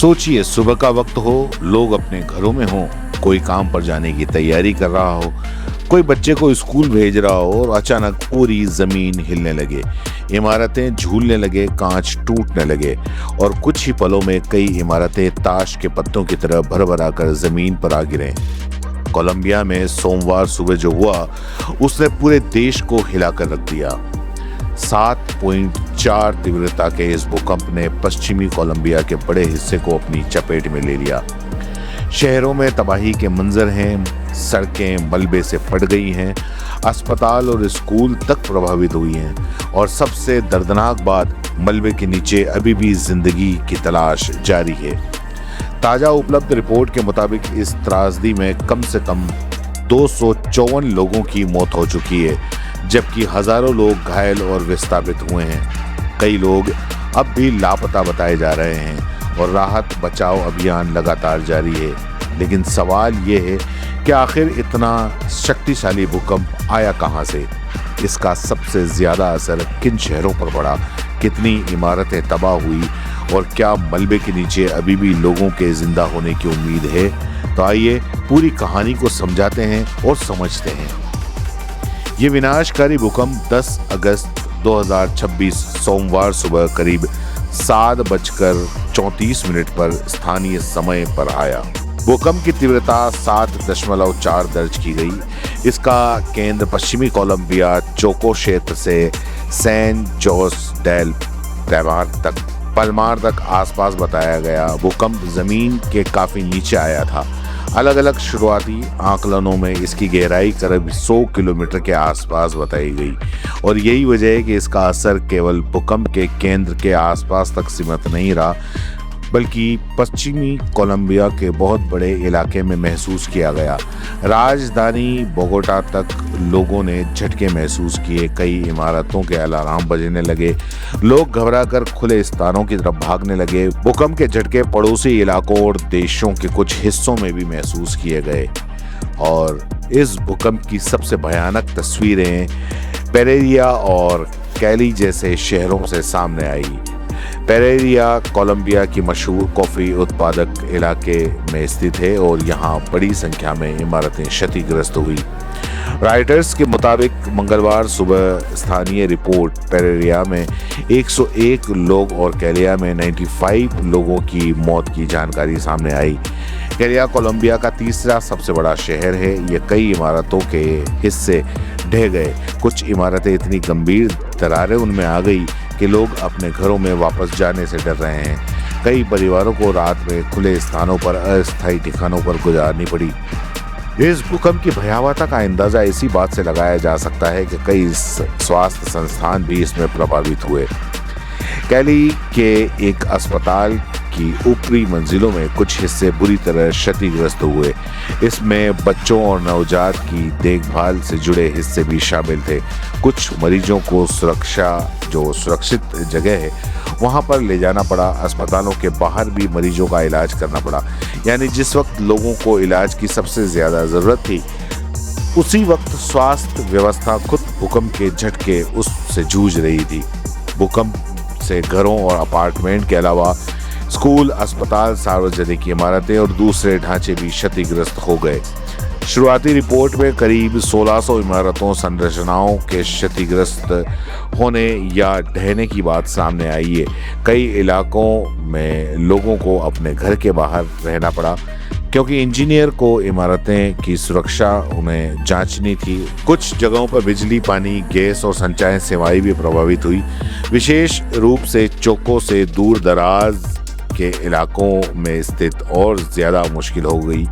सोचिए, सुबह का वक्त हो, लोग अपने घरों में हों, कोई काम पर जाने की तैयारी कर रहा हो, कोई बच्चे को स्कूल भेज रहा हो और अचानक पूरी जमीन हिलने लगे, इमारतें झूलने लगे, कांच टूटने लगे और कुछ ही पलों में कई इमारतें ताश के पत्तों की तरह भरभरा कर जमीन पर आ गिरे। कोलंबिया में सोमवार सुबह जो हुआ उसने पूरे देश को हिलाकर रख दिया। 7.4 तीव्रता के इस भूकंप ने पश्चिमी कोलंबिया के बड़े हिस्से को अपनी चपेट में ले लिया। शहरों में तबाही के मंजर हैं, सड़कें मलबे से फट गई हैं, अस्पताल और स्कूल तक प्रभावित हुई हैं और सबसे दर्दनाक बात, मलबे के नीचे अभी भी जिंदगी की तलाश जारी है। ताज़ा उपलब्ध रिपोर्ट के मुताबिक इस त्रासदी में कम से कम 254 लोगों की मौत हो चुकी है, जबकि हजारों लोग घायल और विस्थापित हुए हैं। कई लोग अब भी लापता बताए जा रहे हैं और राहत बचाव अभियान लगातार जारी है। लेकिन सवाल ये है कि आखिर इतना शक्तिशाली भूकंप आया कहां से? इसका सबसे ज्यादा असर किन शहरों पर पड़ा? कितनी इमारतें तबाह हुई और क्या मलबे के नीचे अभी भी लोगों के जिंदा होने की उम्मीद है? तो आइए पूरी कहानी को समझाते हैं और समझते हैं। ये विनाशकारी भूकंप 10 अगस्त 2026 सोमवार सुबह करीब 7:34 पर स्थानीय समय पर आया। भूकंप की तीव्रता 7.4 दर्ज की गई। इसका केंद्र पश्चिमी कोलंबिया चोको क्षेत्र से सैन जोस डेल पलमार तक आसपास बताया गया। भूकंप जमीन के काफी नीचे आया था। अलग अलग शुरुआती आकलनों में इसकी गहराई करीब 100 किलोमीटर के आसपास बताई गई और यही वजह है कि इसका असर केवल भूकंप के केंद्र के आसपास तक सीमित नहीं रहा, बल्कि पश्चिमी कोलंबिया के बहुत बड़े इलाके में महसूस किया गया। राजधानी बोगोटा तक लोगों ने झटके महसूस किए। कई इमारतों के अलार्म बजने लगे। लोग घबराकर खुले स्थानों की तरफ भागने लगे। भूकंप के झटके पड़ोसी इलाकों और देशों के कुछ हिस्सों में भी महसूस किए गए और इस भूकंप की सबसे भयानक तस्वीरें पेरेरिया और कैली जैसे शहरों से सामने आई। पेरेरिया कोलंबिया की मशहूर कॉफी उत्पादक इलाके में स्थित है और यहाँ बड़ी संख्या में इमारतें क्षतिग्रस्त हुई। राइटर्स के मुताबिक मंगलवार सुबह स्थानीय रिपोर्ट पेरेरिया में 101 लोग और कैलिया में 95 लोगों की मौत की जानकारी सामने आई। कैलिया कोलंबिया का तीसरा सबसे बड़ा शहर है। ये कई इमारतों के हिस्से ढह गए। कुछ इमारतें इतनी गंभीर दरारें उनमें आ गई कि लोग अपने घरों में वापस जाने से डर रहे हैं। कई परिवारों को रात में खुले स्थानों पर अस्थायी ठिकानों पर गुजारनी पड़ी। इस भूकंप की भयावहता का अंदाजा इसी बात से लगाया जा सकता है कि कई स्वास्थ्य संस्थान भी इसमें प्रभावित हुए। कैली के एक अस्पताल की ऊपरी मंजिलों में कुछ हिस्से बुरी तरह क्षतिग्रस्त हुए। इसमें बच्चों और नवजात की देखभाल से जुड़े हिस्से भी शामिल थे। कुछ मरीजों को सुरक्षित जगह है वहां पर ले जाना पड़ा। अस्पतालों के बाहर भी मरीजों का इलाज करना पड़ा। यानी जिस वक्त लोगों को इलाज की सबसे ज्यादा जरूरत थी, उसी वक्त स्वास्थ्य व्यवस्था खुद भूकंप के झटके उससे जूझ रही थी। भूकंप से घरों और अपार्टमेंट के अलावा स्कूल, अस्पताल, सार्वजनिक इमारतें और दूसरे ढांचे भी क्षतिग्रस्त हो गए। शुरुआती रिपोर्ट में करीब 1600 इमारतों संरचनाओं के क्षतिग्रस्त होने या ढहने की बात सामने आई है। कई इलाकों में लोगों को अपने घर के बाहर रहना पड़ा क्योंकि इंजीनियर को इमारतें की सुरक्षा उन्हें जांचनी थी। कुछ जगहों पर बिजली, पानी, गैस और संचार सेवाएं भी प्रभावित हुई। विशेष रूप से चोको से दूर दराज के इलाकों में स्थित और ज्यादा मुश्किल हो गई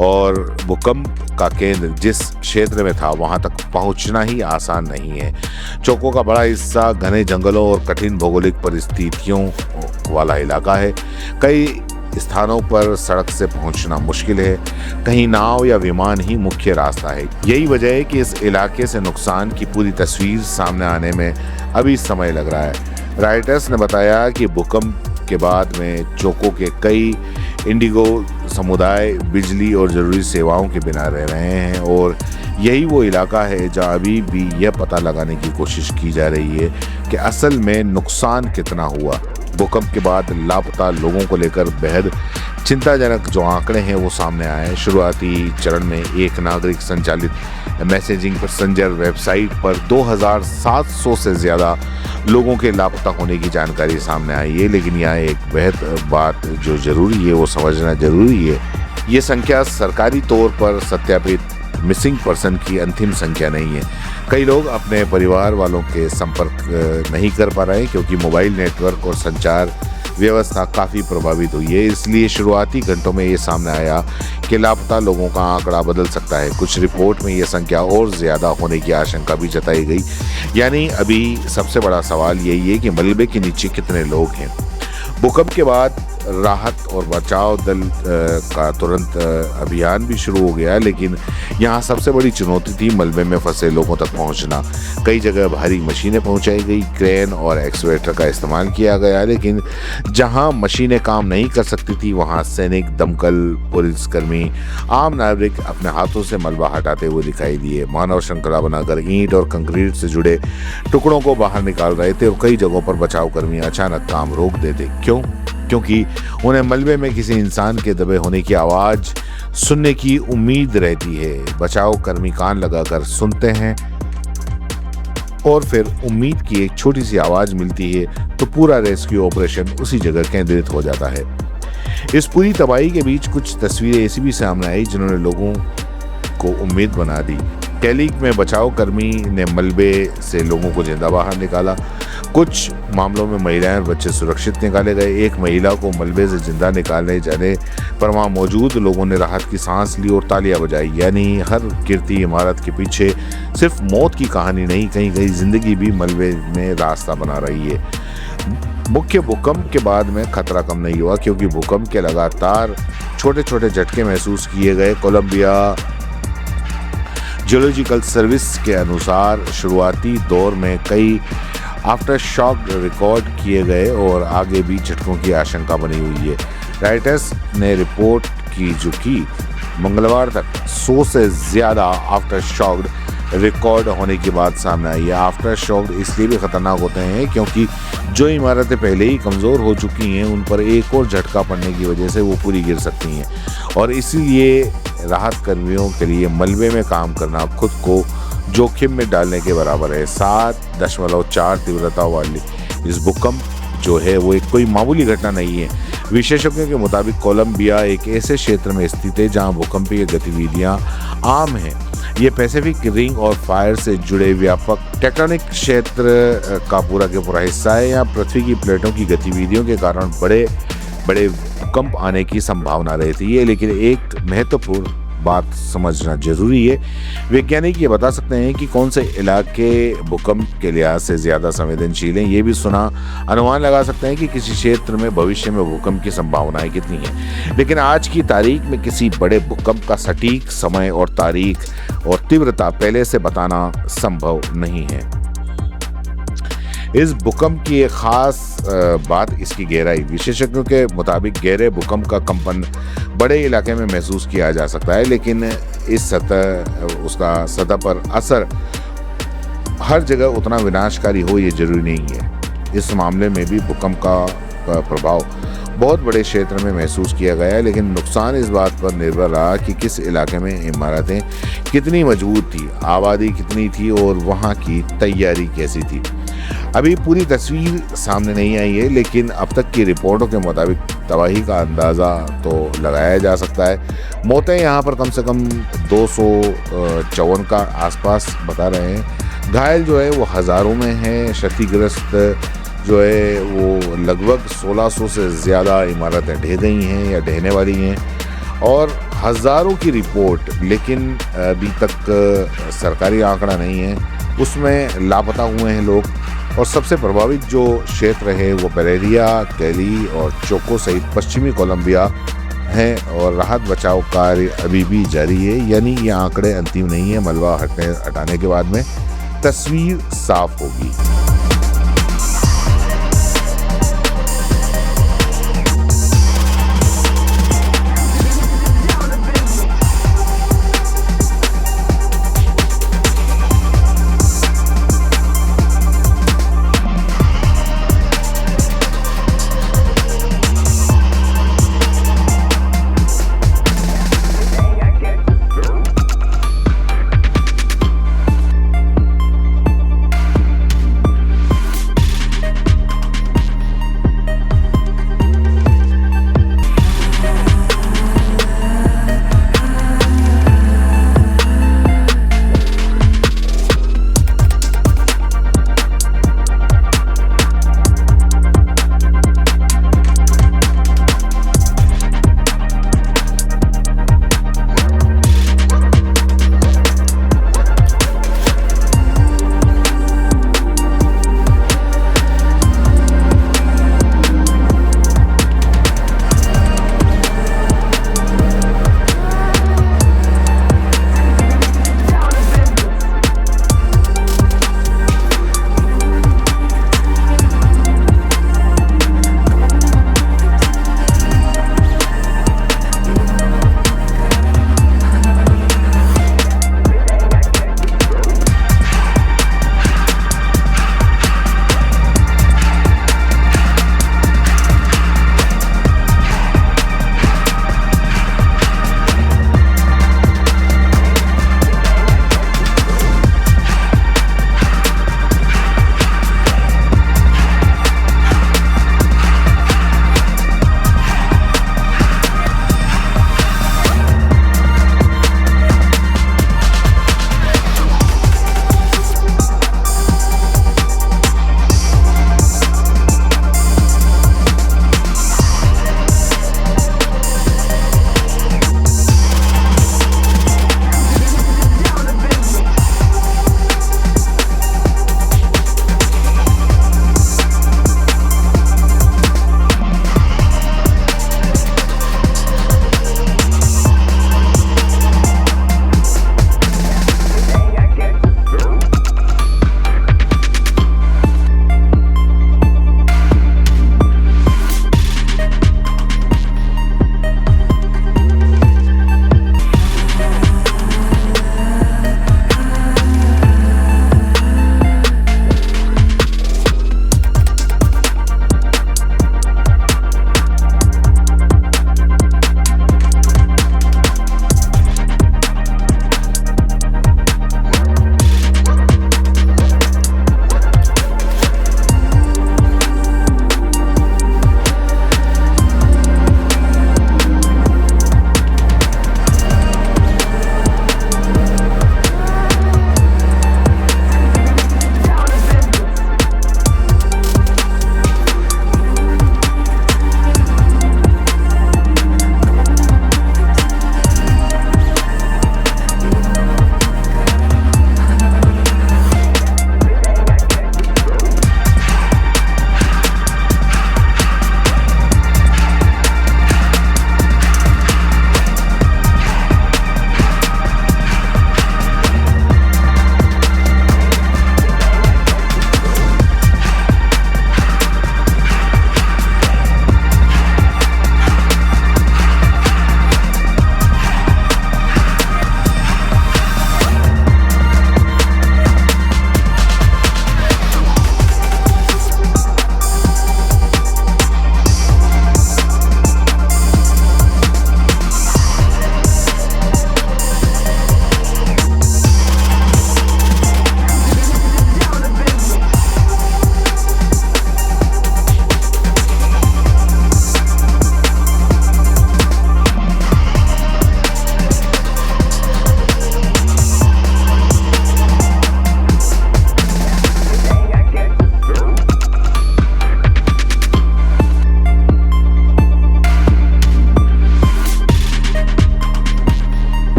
और भूकंप का केंद्र जिस क्षेत्र में था वहां तक पहुंचना ही आसान नहीं है। चोको का बड़ा हिस्सा घने जंगलों और कठिन भौगोलिक परिस्थितियों वाला इलाका है। कई स्थानों पर सड़क से पहुंचना मुश्किल है। कहीं नाव या विमान ही मुख्य रास्ता है। यही वजह है कि इस इलाके से नुकसान की पूरी तस्वीर सामने आने में अभी समय लग रहा है। राइटर्स ने बताया कि भूकंप के बाद में चोको के कई इंडिगो समुदाय बिजली और जरूरी सेवाओं के बिना रह रहे हैं और यही वो इलाका है जहां अभी भी यह पता लगाने की कोशिश की जा रही है कि असल में नुकसान कितना हुआ। भूकंप के बाद लापता लोगों को लेकर बेहद चिंताजनक जो आंकड़े हैं वो सामने आए हैं। शुरुआती चरण में एक नागरिक संचालित मैसेजिंग पैसेंजर वेबसाइट पर 2700 से ज़्यादा लोगों के लापता होने की जानकारी सामने आई है, लेकिन यहाँ एक बेहद बात जो ज़रूरी है वो समझना ज़रूरी है। ये संख्या सरकारी तौर पर सत्यापित मिसिंग पर्सन की अंतिम संख्या नहीं है। कई लोग अपने परिवार वालों के संपर्क नहीं कर पा रहे हैं क्योंकि मोबाइल नेटवर्क और संचार व्यवस्था काफ़ी प्रभावित हुई है। इसलिए शुरुआती घंटों में ये सामने आया कि लापता लोगों का आंकड़ा बदल सकता है। कुछ रिपोर्ट में ये संख्या और ज़्यादा होने की आशंका भी जताई गई। यानी अभी सबसे बड़ा सवाल यही है कि मलबे के नीचे कितने लोग हैं। भूकंप के बाद राहत और बचाव दल का तुरंत अभियान भी शुरू हो गया, लेकिन यहाँ सबसे बड़ी चुनौती थी मलबे में फंसे लोगों तक पहुँचना। कई जगह भारी मशीनें पहुँचाई गई, क्रेन और एक्सवेटर का इस्तेमाल किया गया, लेकिन जहाँ मशीनें काम नहीं कर सकती थी वहाँ सैनिक, दमकल, पुलिसकर्मी, आम नागरिक अपने हाथों से मलबा हटाते हुए दिखाई दिए। मानव श्रृंखला बनाकर ईंट और कंक्रीट से जुड़े टुकड़ों को बाहर निकाल रहे थे और कई जगहों पर बचाव कर्मी अचानक काम रोक देते। क्यों? क्योंकि उन्हें मलबे में किसी इंसान के दबे होने की आवाज़ सुनने की उम्मीद रहती है। बचाव कर्मी कान लगाकर सुनते हैं और फिर उम्मीद की एक छोटी सी आवाज़ मिलती है तो पूरा रेस्क्यू ऑपरेशन उसी जगह केंद्रित हो जाता है। इस पूरी तबाही के बीच कुछ तस्वीरें ऐसी भी सामने आई जिन्होंने लोगों को उम्मीद बना दी। कैलिक में बचाव कर्मी ने मलबे से लोगों को जिंदा बाहर निकाला। कुछ मामलों में महिलाएं और बच्चे सुरक्षित निकाले गए। एक महिला को मलबे से जिंदा निकालने जाने पर वहां मौजूद लोगों ने राहत की सांस ली और तालियां बजाई। यानी हर गिरती इमारत के पीछे सिर्फ मौत की कहानी नहीं, कहीं कहीं जिंदगी भी मलबे में रास्ता बना रही है। मुख्य भूकंप के बाद में खतरा कम नहीं हुआ क्योंकि भूकंप के लगातार छोटे छोटे झटके महसूस किए गए। कोलंबिया जियोलॉजिकल सर्विस के अनुसार शुरुआती दौर में कई आफ्टर शॉक रिकॉर्ड किए गए और आगे भी झटकों की आशंका बनी हुई है। राइटर्स ने रिपोर्ट की मंगलवार तक 100 से ज़्यादा आफ्टर शॉक रिकॉर्ड होने की बात सामने आई है। आफ्टर शॉक इसलिए भी खतरनाक होते हैं क्योंकि जो इमारतें पहले ही कमज़ोर हो चुकी हैं उन पर एक और झटका पड़ने की वजह से वो पूरी गिर सकती हैं और इसीलिए राहत कर्मियों के लिए मलबे में काम करना खुद को जोखिम में डालने के बराबर है। 7.4 तीव्रता वाली इस भूकंप जो है वो एक कोई मामूली घटना नहीं है। विशेषज्ञों के मुताबिक कोलंबिया एक ऐसे क्षेत्र में स्थित है जहां भूकंपीय गतिविधियां आम हैं। ये पैसिफिक रिंग और फायर से जुड़े व्यापक टेक्टोनिक क्षेत्र का पूरा हिस्सा है। यहाँ पृथ्वी की प्लेटों की गतिविधियों के कारण बड़े बड़े भूकंप आने की संभावना रहती है, लेकिन एक महत्वपूर्ण बात समझना जरूरी है। वैज्ञानिक ये बता सकते हैं कि कौन से इलाके भूकंप के लिहाज से ज़्यादा संवेदनशील हैं। ये भी अनुमान लगा सकते हैं कि किसी क्षेत्र में भविष्य में भूकंप की संभावनाएं कितनी हैं, लेकिन आज की तारीख में किसी बड़े भूकंप का सटीक समय और तारीख और तीव्रता पहले से बताना संभव नहीं है। इस भूकंप की एक खास बात इसकी गहराई। विशेषज्ञों के मुताबिक गहरे भूकंप का कंपन बड़े इलाके में महसूस किया जा सकता है, लेकिन इस उसका सतह पर असर हर जगह उतना विनाशकारी हो ये जरूरी नहीं है। इस मामले में भी भूकंप का प्रभाव बहुत बड़े क्षेत्र में महसूस किया गया है, लेकिन नुकसान इस बात पर निर्भर रहा कि किस इलाके में इमारतें कितनी मजबूत थी, आबादी कितनी थी और वहाँ की तैयारी कैसी थी। अभी पूरी तस्वीर सामने नहीं आई है, लेकिन अब तक की रिपोर्टों के मुताबिक तबाही का अंदाज़ा तो लगाया जा सकता है। मौतें यहाँ पर कम से कम 254 का आसपास बता रहे हैं। घायल जो है वो हज़ारों में है। क्षतिग्रस्त जो है वो लगभग 1600 से ज़्यादा इमारतें ढह गई हैं या ढहने वाली हैं और हज़ारों की रिपोर्ट, लेकिन अभी तक सरकारी आंकड़ा नहीं है, उसमें लापता हुए हैं लोग। और सबसे प्रभावित जो क्षेत्र है वो पेरेरिया, कैली और चोको सहित पश्चिमी कोलंबिया हैं और राहत बचाव कार्य अभी भी जारी है। यानी ये आंकड़े अंतिम नहीं है। मलबा हटाने के बाद में तस्वीर साफ होगी।